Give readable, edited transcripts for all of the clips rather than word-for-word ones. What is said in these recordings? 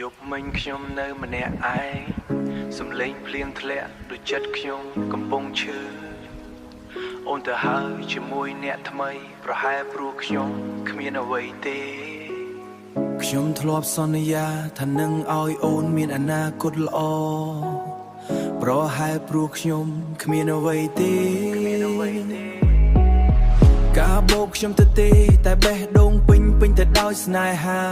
ยกมันខ្ញុំនៅម្នាក់ឯងសំឡេងភ្លៀងធ្លាក់ដូចចិត្តខ្ញុំកំពុងឈឺអូនទៅហើយជាមួយអ្នកថ្មីប្រហែលព្រោះខ្ញុំគ្មានអ្វីទេខ្ញុំធ្លាប់សន្យាថានឹងឲ្យអូនមានអនាគតល្អប្រហែលព្រោះខ្ញុំគ្មានអ្វីទេការបោកខ្ញុំទៅទេតែបេះដូងពេញទៅដោយស្នេហា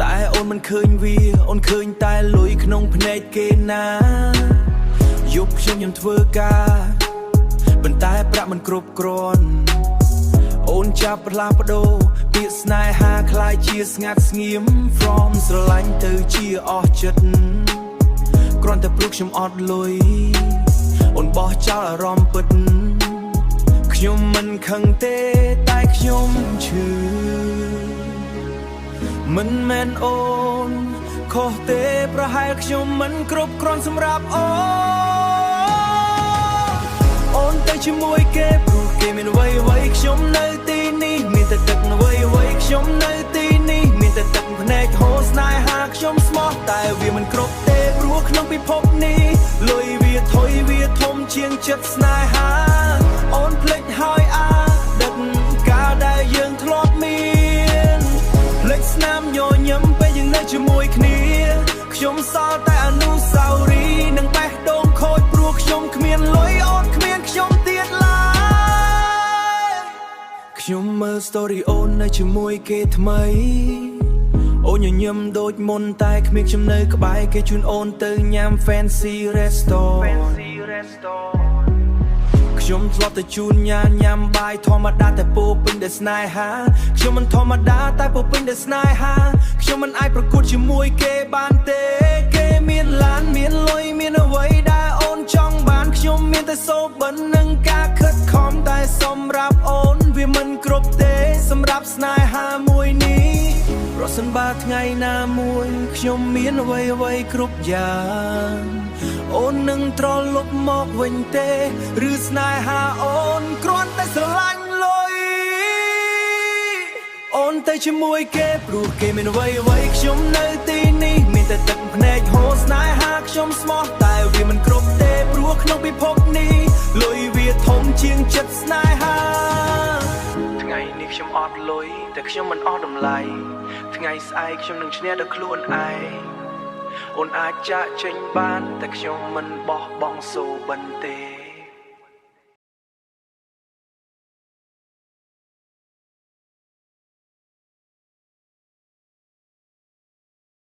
តែអូនមិនឃើញវាអូនឃើញតែលុយក្នុងភ្នែកគេណាយប់ខ្ញុំធ្វើការប៉ុន្តែប្រាក់មិនគ្រប់គ្រាន់អូនចាប់ផ្លាស់ប្ដូរពាក្យស្នេហាคล้ายជាស្ងាត់ស្ងៀម from ស្រឡាញ់ទៅជាអស់ចិត្តគ្រាន់តែព្រោះខ្ញុំអត់លុយអូនបោះចោលអារម្មណ៍ពិតខ្ញុំមិនខឹងទេតែខ្ញុំឈឺមិនមែនអូនខុសទេប្រហែលខ្ញុំមិនគ្រប់គ្រាន់សម្រាប់អូនទៅជាមួយគេព្រោះគេមានអ្វីខ្ញុំនៅទីនេះមានតែទឹកអ្វីខ្ញុំនៅទីនេះមានតែទឹកភ្នែកហូរស្នេហាខ្ញុំស្មោះតែវាមិនគ្រប់ទេព្រោះក្នុងពិភពនេះលុយវាថុយវាធំជាងចិត្តស្នេហាអូនភ្លេចហើយដឹកកាលដែលយើងធ្លាប់មានភ្លេចស្នាមញញឹមពេលយើងនៅជាមួយគ្នាខ្ញុំសល់តែអនុស្សាវរីយ៍នឹងបេះដូងខូចព្រោះខ្ញុំគ្មានលុយអូនគ្មានខ្ញុំទៀតឡើយខ្ញុំមើល story អូននៅជាមួយគេថ្មីអូនញញឹមដូចមុនតែគ្មានខ្ញុំនៅក្បែរគេជូនអូនទៅញ៉ាំ fancy restaurant ខ្ញុំធ្លាប់តែជូនញ៉ាំបាយធម្មតាតែពោពេញដោយស្នេហាខ្ញុំមិនធម្មតាតែពោពេញដោយស្នេហាខ្ញុំមិនអាចប្រកួតជាមួយគេបានទេគេមានឡានមានលុយមានអ្វីដែលអូនចង់បានខ្ញុំមានតែសូបិននិងការខិតខំតែសម្រាប់អូនវាមិនគ្រប់ទេសម្រាប់ស្នេហាមួយនេះប្រសិនបើថ្ងៃណាមួយខ្ញុំមានអ្វីគ្រប់យ៉ាងអូននឹងត្រឡប់មកវិញទេឬស្នេហាអូនគ្រាន់តែស្រឡាញ់លុយអូនទៅជាមួយគេព្រោះគេមានអ្វីខ្ញុំនៅទីនេះមានតែទឹកភ្នែកហូរស្នេហាខ្ញុំស្មោះតែវាមិនគ្រប់ទេព្រោះក្នុងពិភពនេះលុយវាធំជាងចិត្តស្នេហាថ្ងៃនេះខ្ញុំអត់លុយតែខ្ញុំមិនអស់តម្លៃថ្ងៃស្អែកខ្ញុំនឹងឈ្នះដល់ខ្លួនឯងអូនអាចចាកចេញបានតែខ្ញុំមិនបោះបង់សូបិនទេ